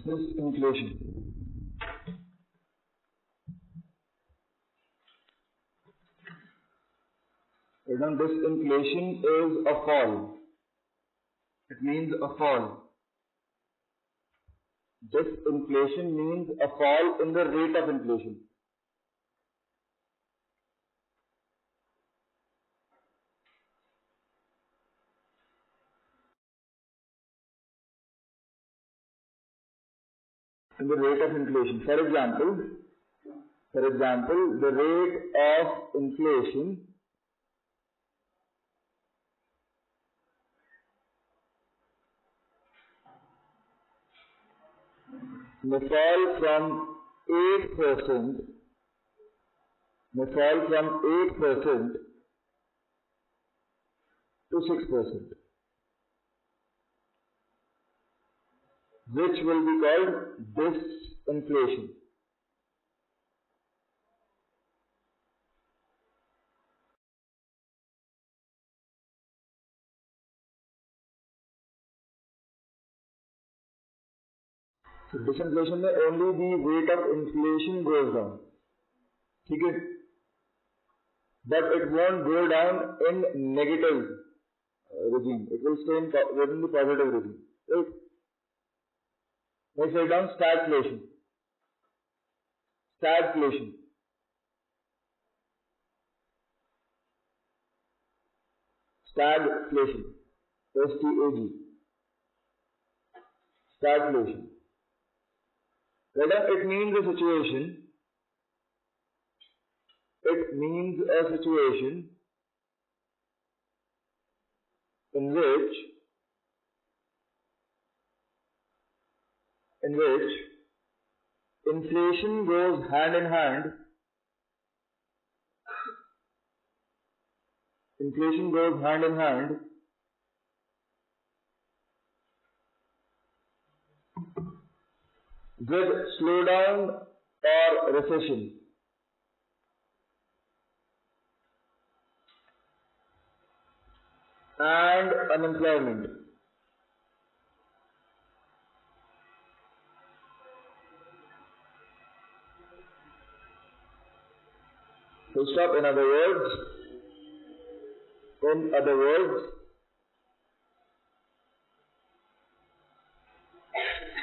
disinflation. Disinflation is a fall. It means a fall. Disinflation means a fall in the rate of inflation. In the rate of inflation. For example, the rate of inflation may fall from 8% to 6%, which will be called disinflation. So disinflation में only the rate of inflation goes down. ठीक है? But it won't go down in negative regime. It will stay within the positive regime. Right? Let's write down stagflation. Stagflation. Stagflation. S-T-A-G. Stagflation. It means a situation. It means a situation in which inflation goes hand in hand. Inflation goes hand in hand with slowdown or recession. And unemployment. Full stop. In other words,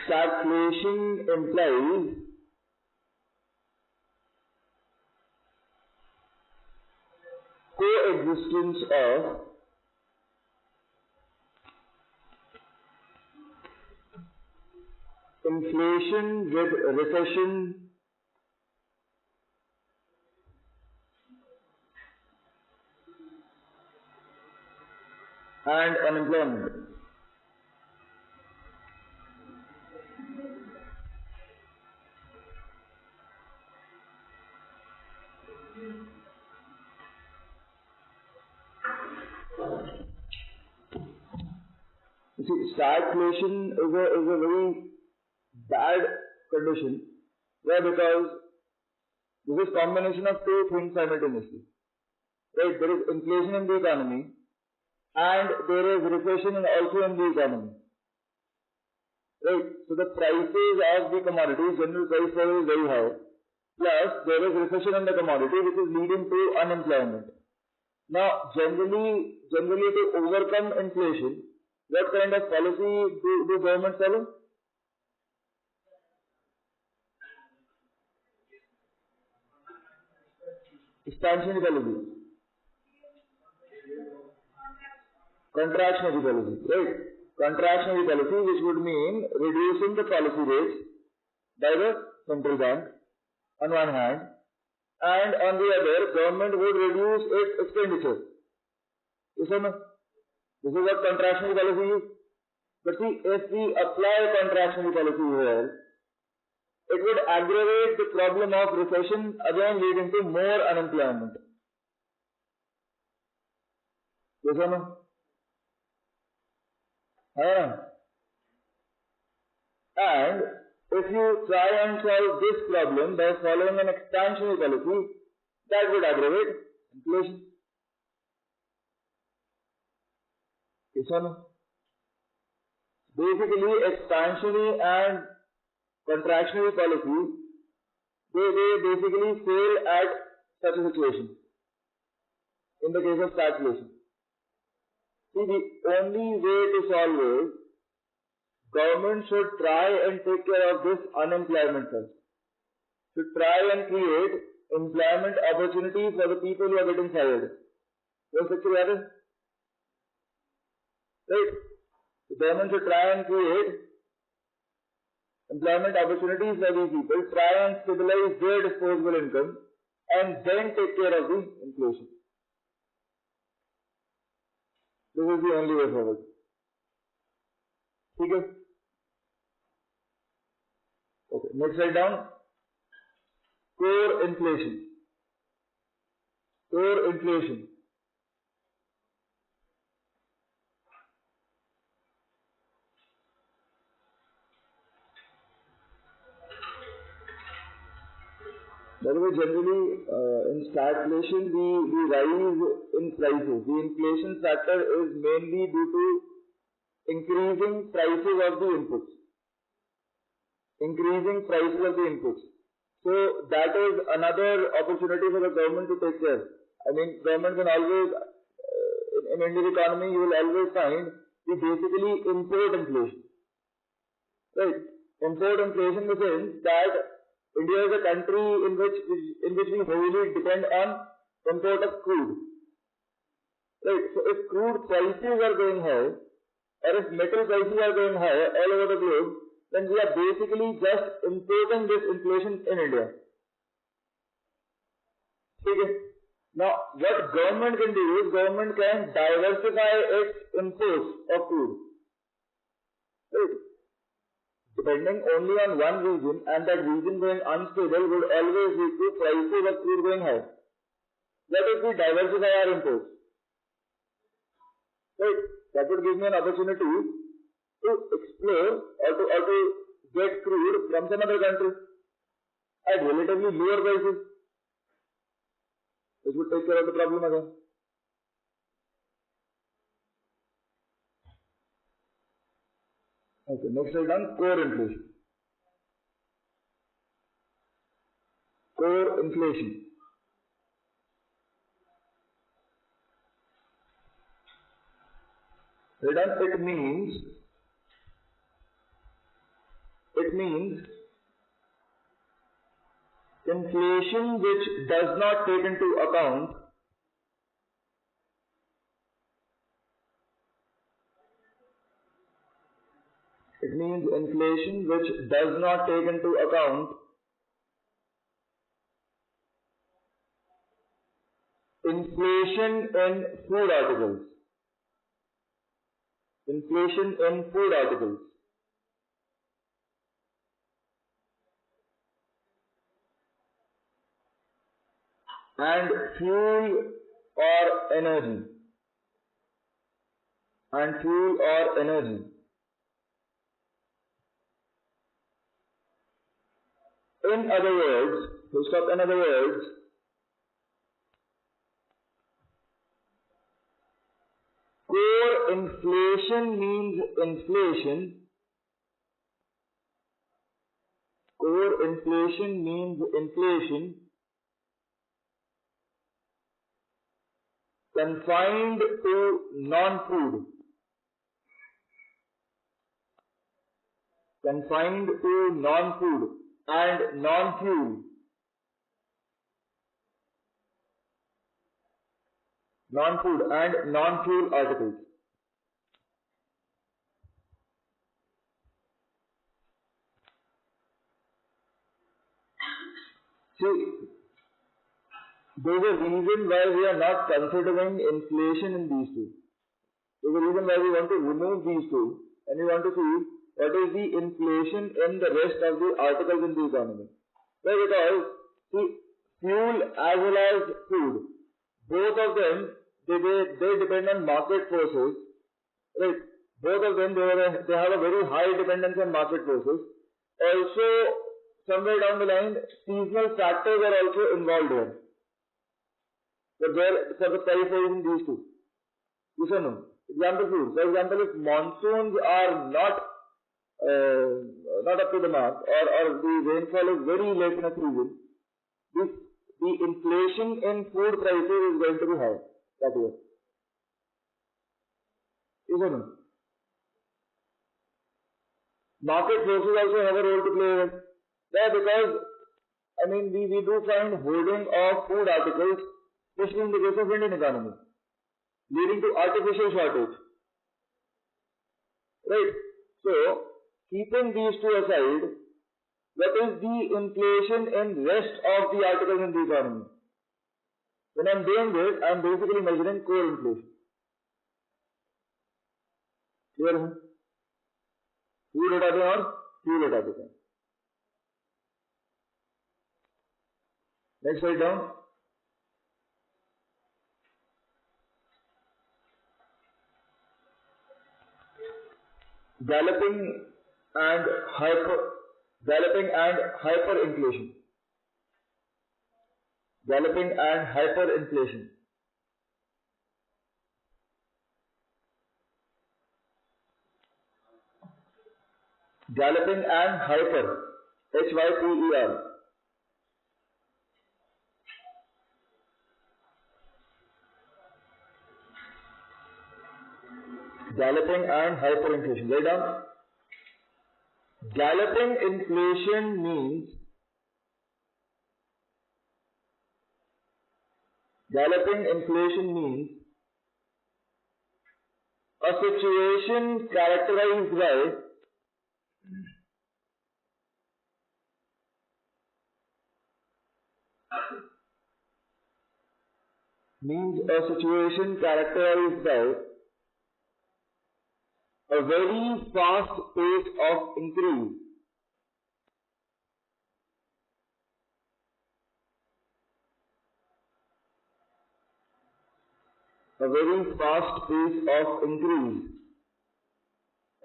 stagflation implies coexistence of inflation with recession and unemployment. You see, stagflation is a very bad condition. Why? Because this is combination of two things simultaneously. Right? There is inflation in the economy and there is recession also in the economy. Right? So the prices of the commodities, general price level is very high. Plus there is recession in the commodity which is leading to unemployment. Now generally to overcome inflation, what kind of policy do governments follow? Expansionary policy. Contractionary policy, right? Contractionary policy, which would mean reducing the policy rates by the central bank on one hand, and on the other, government would reduce its expenditure. Yes or no? This is what contractionary policy is. But see, if we apply contractionary policy here, it would aggravate the problem of recession, again leading to more unemployment. Yes or no? And if you try and solve this problem by following an expansionary policy, that would aggravate inflation. Yes or no? Basically, expansionary and contractionary policies, they basically fail at such a situation. In the case of stagflation. See, the only way to solve is government should try and take care of this unemployment first. Should try and create employment opportunities for the people who are getting fired. What's actually happening? Right? The government should try and create employment opportunities for these people, try and stabilize their disposable income, and then take care of the inflation. This is the only way forward. Okay? Okay, next write down. Core inflation. Core inflation. By the way, generally in stagflation, the rise in prices, the inflation factor is mainly due to increasing prices of the inputs. Increasing prices of the inputs. So that is another opportunity for the government to take care. I mean, government can always, in Indian economy, you will always find we basically import inflation. Right? Import inflation in the sense that India is a country in which we heavily depend on import of crude. Right? So if crude prices are going high, or if metal prices are going high all over the globe, then we are basically just importing this inflation in India. Okay. Now, what government can do is government can diversify its imports of crude. Right? Depending only on one region, and that region going unstable would always lead to prices of crude going high. What if we diversify our imports? Right? That would give me an opportunity to explore or to get crude from some other country at relatively lower prices. This would take care of the problem again. Okay, next write down core inflation. Core inflation. Write down it means inflation which does not take into account inflation in food articles. Inflation in food articles. And fuel or energy. In other words, core inflation means inflation. Core inflation means inflation confined to non-food. Confined to non-food and non-fuel. Non-food and non-fuel articles. See, there's a reason why we are not considering inflation in these two. There's a reason why we want to remove these two, and we want to see what is the inflation in the rest of the articles in the economy. Why? Because, see, fuel as well as food, both of them, they depend on market forces, right? Both of them, they have a very high dependence on market forces. Also, somewhere down the line, seasonal factors are also involved here. For the price rise in these two. Yes or no? Example food. For example, if monsoons are not not up to the mark, or the rainfall is very less in a season, the inflation in food prices is going to be high that year. Isn't it? Market forces also have a role to play with. Yeah, because we do find hoarding of food articles, especially in the case of Indian economy, leading to artificial shortage. Right? So, keeping these two aside, what is the inflation in rest of the articles in the economy? When I am doing this, I am basically measuring core inflation. Clear है? Food हटा दें और fuel हटा देते हैं. Next slide down. Galloping and hyperinflation. Galloping and hyperinflation. Galloping and hyper. Hyper. Galloping and hyperinflation. Write down. Galloping inflation means a situation characterized by a very fast pace of increase. A very fast pace of increase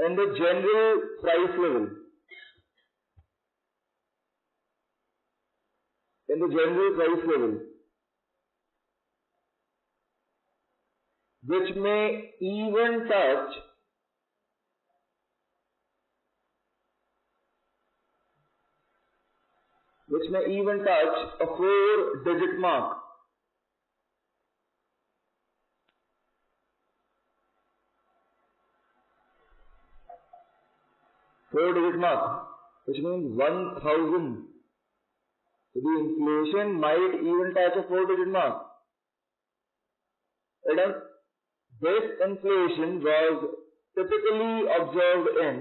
in the general price level. Which may even touch a 4-digit mark. Which means 1,000. So the inflation might even touch a 4-digit mark. And this inflation was typically observed in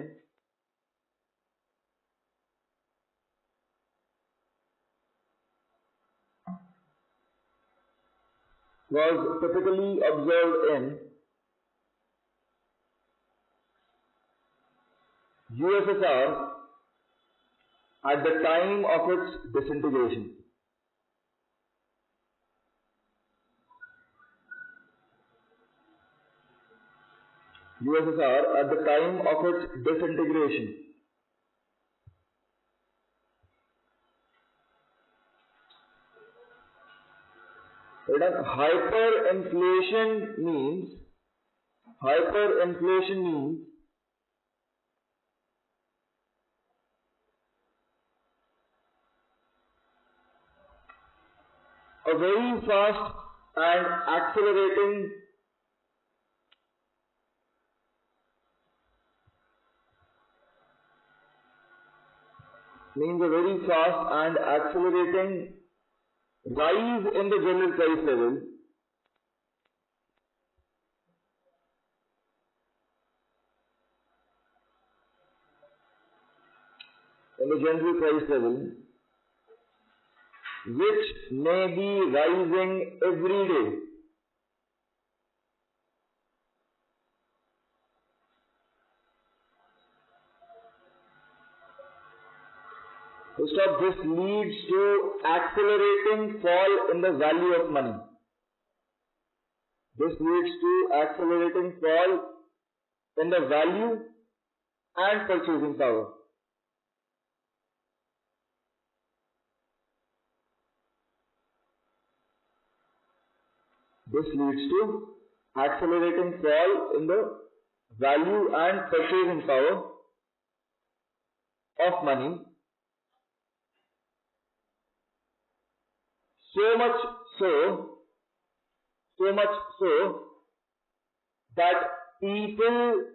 USSR at the time of its disintegration. Hyperinflation means a very fast and accelerating rise in the general price level which may be rising every day. This leads to accelerating fall in the value of money. This leads to accelerating fall in the value and purchasing power. This leads to accelerating fall in the value and purchasing power of money, so much so that people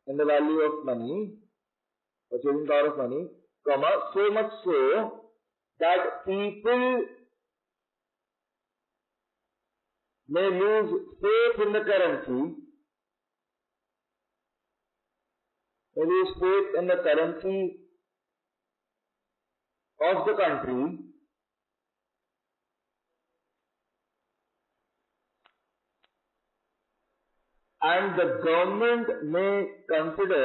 in the value of money, purchasing power of money, comma, so much so that people may lose faith in the currency, of the country, and the government may consider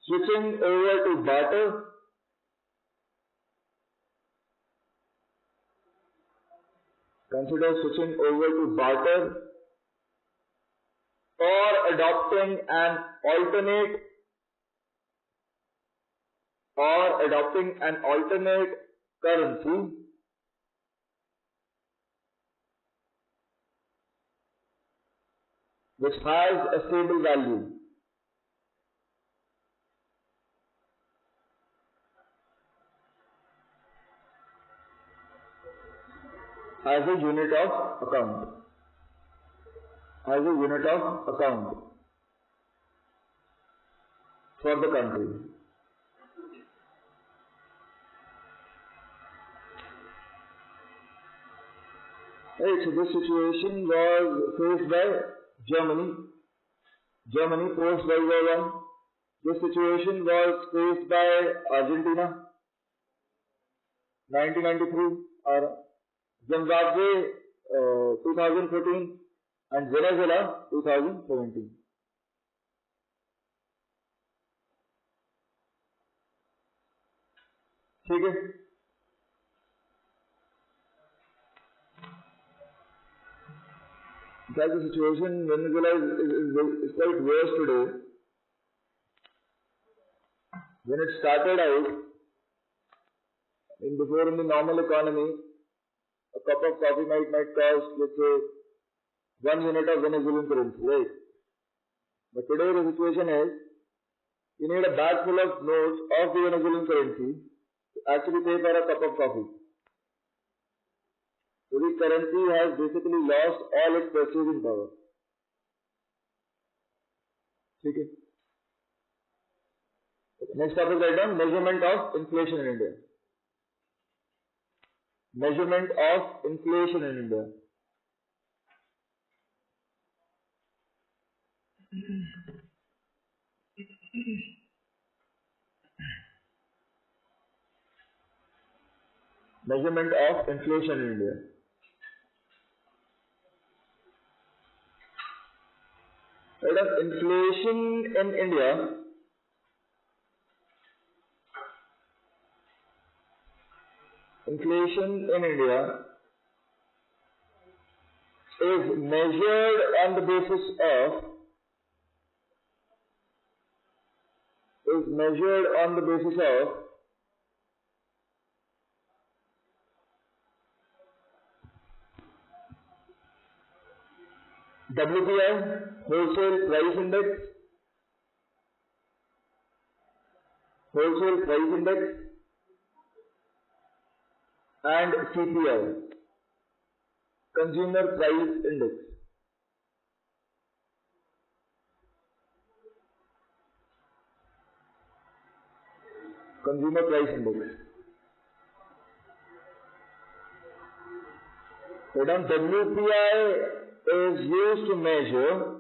switching over to barter or adopting an alternate currency which has a stable value. As a unit of account. For the country. Right, so this situation was faced by Germany post World War I. This situation was faced by Argentina, 1993, or Zimbabwe, 2014, and Venezuela, 2017. ठीक है? In fact, the situation in Venezuela is quite worse today. When it started out, before in the normal economy, a cup of coffee might cost, let's say, 1 unit of Venezuelan currency, right? But today the situation is, you need a bag full of notes of the Venezuelan currency to actually pay for a cup of coffee. So this currency has basically lost all its purchasing power. Okay. Next topic item, measurement of inflation in India. Measurement of inflation in India. Measurement of inflation in India. Rate of inflation in India is measured on the basis of WPI, Wholesale Price Index, and CPI, Consumer Price Index. So then WPI is used to measure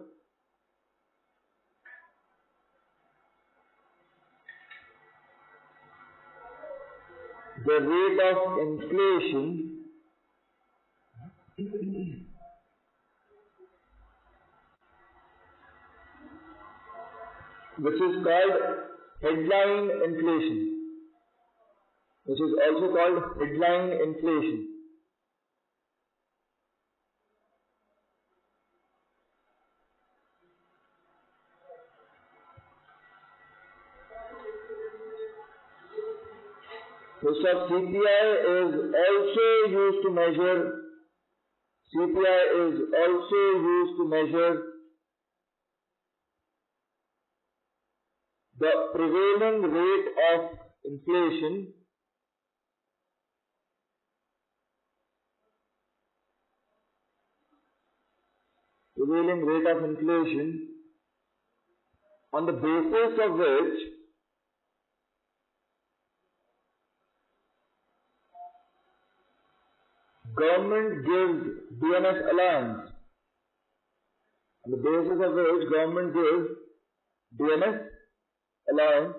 the rate of inflation which is called headline inflation, which is also called headline inflation. So CPI is also used to measure the prevailing rate of inflation on the basis of which government gives DNS allowance. On the basis of which government gives DNS allowance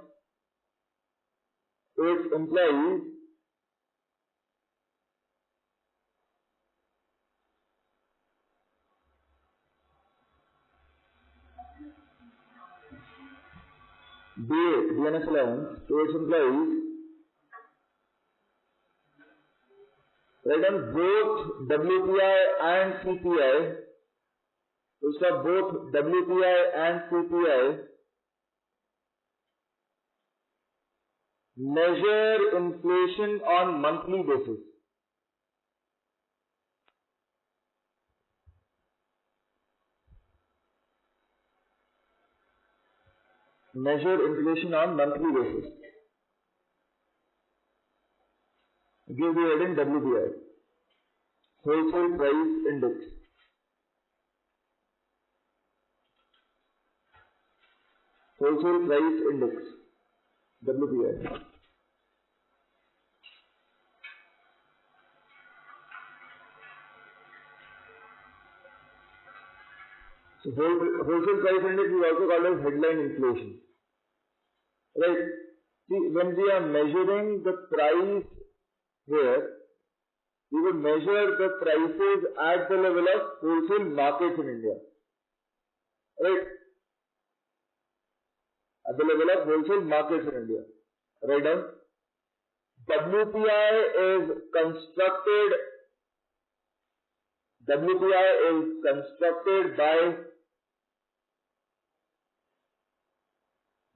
to its employees DNS allowance to its employees, right, on both WPI and CPI. So both WPI and CPI measure inflation on monthly basis. Measure inflation on monthly basis. Give the heading WPI, Wholesale Price Index. Wholesale Price Index, WPI. So wholesale price index is also called as headline inflation. Right? See, when we are measuring the price here, we would measure the prices at the level of wholesale markets in India. Right? At the level of wholesale markets in India. Right down. WPI is constructed by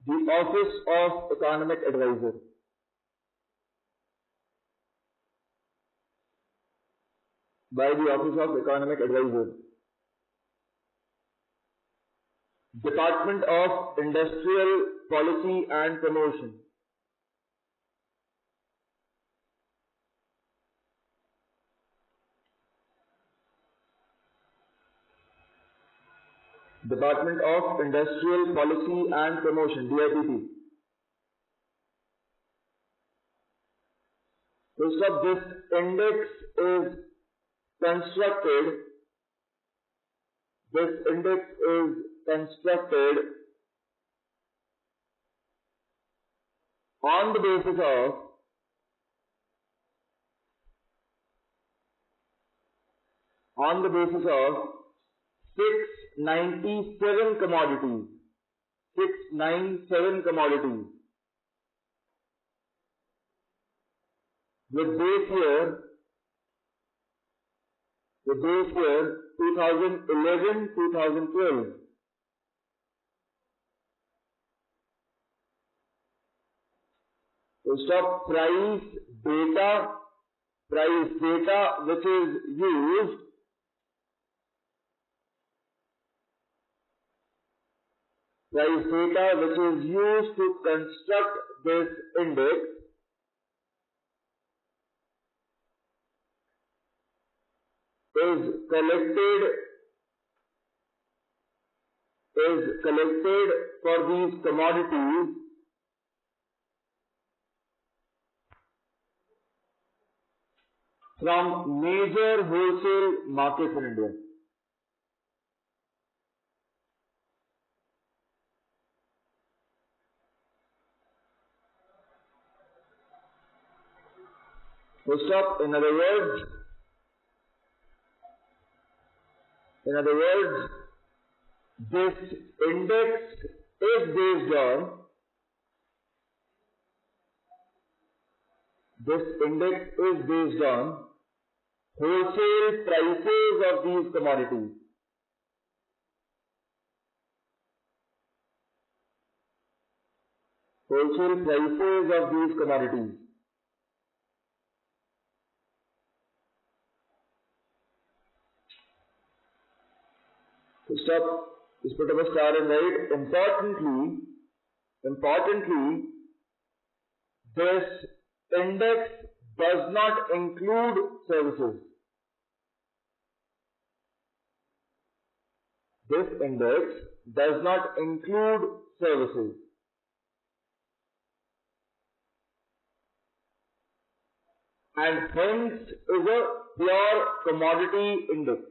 the Office of Economic Advisor. By the Office of Economic Advisor. Department of Industrial Policy and Promotion. Department of Industrial Policy and Promotion, DIPP. First of this index is constructed on the basis of on the basis of 697 commodities. 697 commodities. With base year 2011-2012. So stop price data which is used to construct this index is collected for these commodities from major wholesale markets in India. Full stop. In other words, this index is based on wholesale prices of these commodities. stop. Just put up a star and write, importantly, this index does not include services. This index does not include services. And hence is a pure commodity index.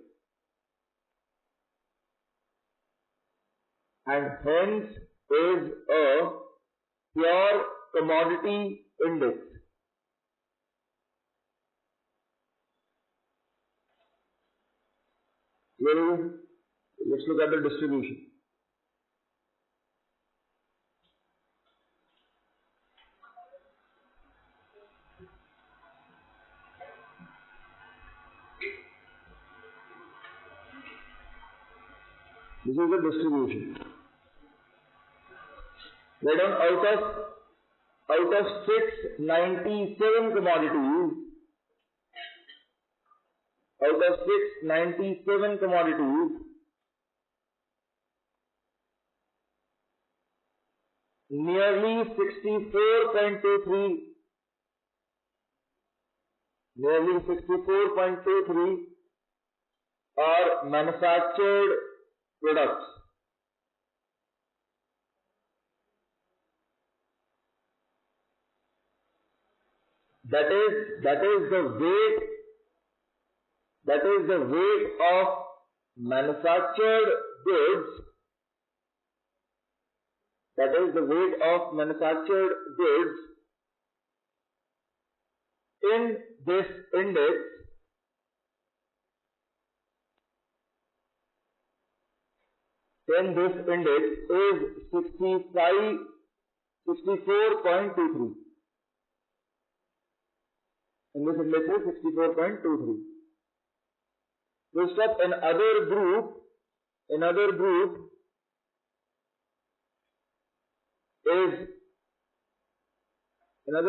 And hence is a pure commodity index. Well, let's look at the distribution. This is the distribution. Write down out of 697 commodities, nearly 64.23 are manufactured products. That is the weight of manufactured goods. That is the weight of manufactured goods in this index is 64.23. In this index is 64.23. We'll stop another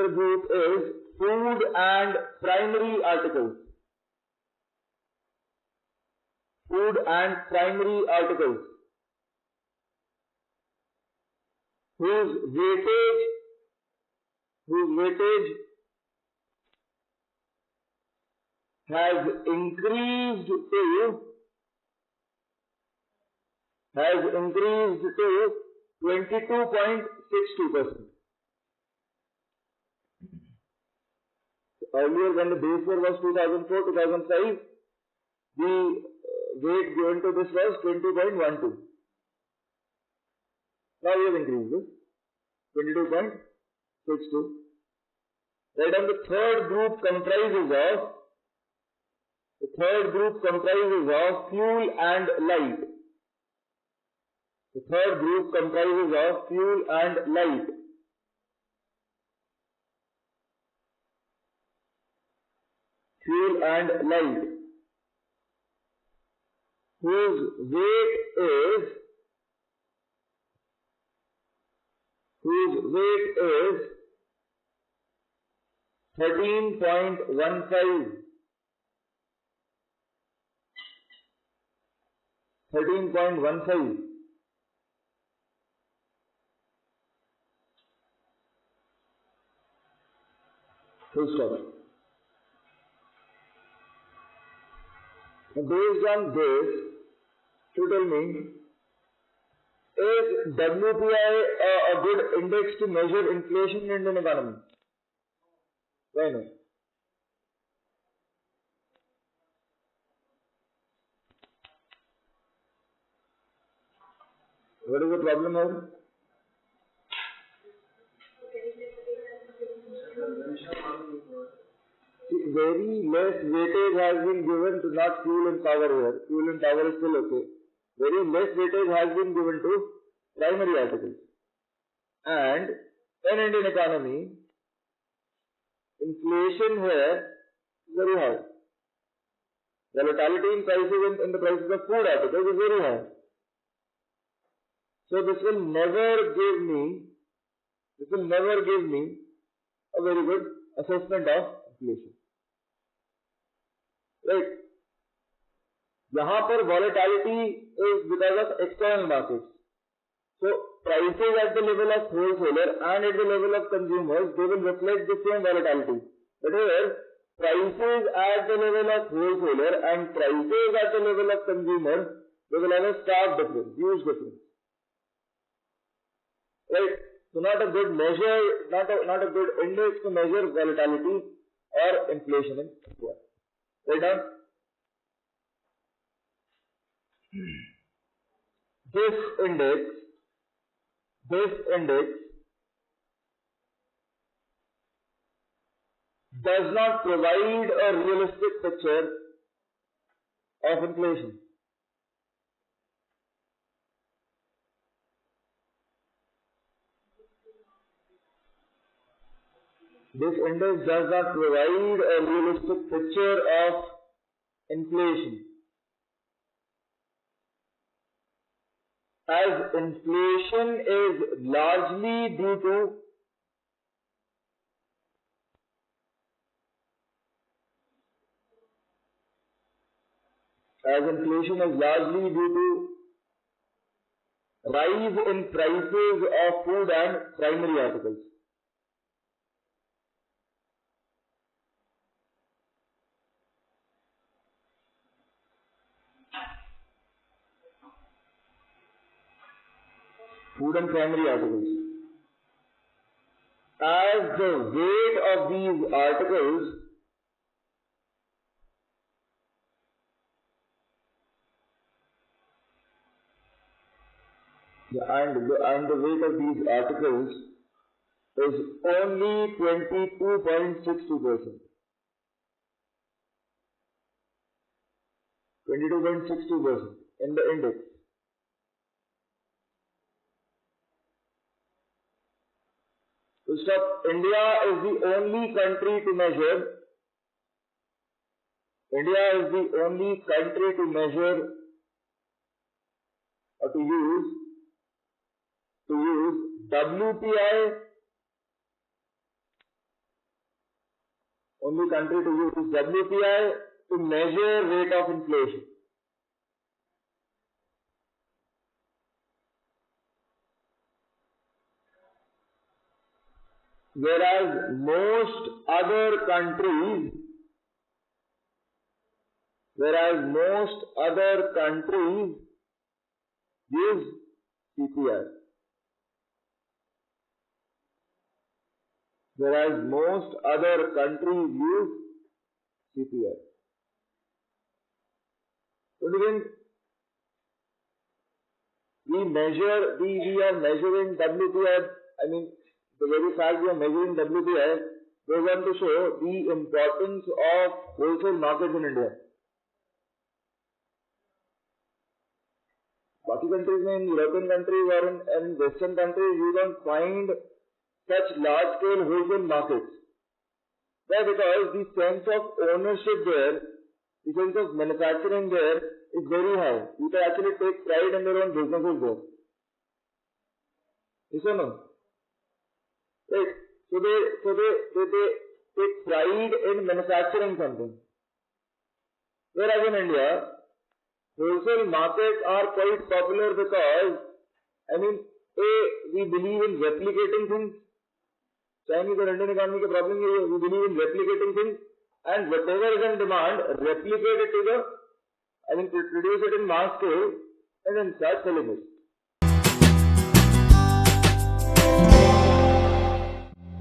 group is food and primary articles. Food and primary articles, whose weightage has increased to 22.62%. Earlier, when the base year was 2004-2005, the weight given to this was 20.12. Now we have increased this 22.62. Right, and the third group comprises of fuel and light. The third group comprises of fuel and light. Fuel and light, whose weight is 13.15. 13.15. Full stop. Based on this, to tell me, is WPI a good index to measure inflation in Indian economy? Why not? What is the problem here? Very less weightage has been given to not fuel and power here. Fuel and power is still okay. Very less weightage has been given to primary articles. And in Indian economy, inflation here is very high. Volatility in prices in the prices of food articles is very high. So this will never give me a very good assessment of inflation. Right. यहाँ पर volatility is because of external markets. So prices at the level of wholesaler and at the level of consumers, they will reflect the same volatility. But here, prices at the level of wholesaler and prices at the level of consumer, they will have a stark difference, huge difference. Right? So not a good measure, not a good index to measure volatility or inflation in India. Right now, this index does not provide a realistic picture of inflation. This index does not provide a realistic picture of inflation, as inflation is largely due to rise in prices of food and primary articles. Food and primary articles. As the weight of these articles and the weight of these articles is only 22.62%. 22.62% in the index. So stop. India is the only country to measure or to use WPI, only country to use WPI to measure rate of inflation. Whereas most other countries use CPI. So again, we are measuring WPI. I mean, the very fact we are measuring WPI goes on to show the importance of wholesale markets in India. Baकी countries में, in European countries or in Western countries, you don't find such large-scale wholesale markets. Why? Because the sense of ownership there, the sense of manufacturing there is very high. People actually take pride in their own businesses there. Yes or no? Right. So they take pride in manufacturing something. Whereas in India, wholesale markets are quite popular because, we believe in replicating things. Chinese or Indian economy का problem यही है, we believe in replicating things, and whatever is in demand, replicate it to produce it in mass scale and then start selling it.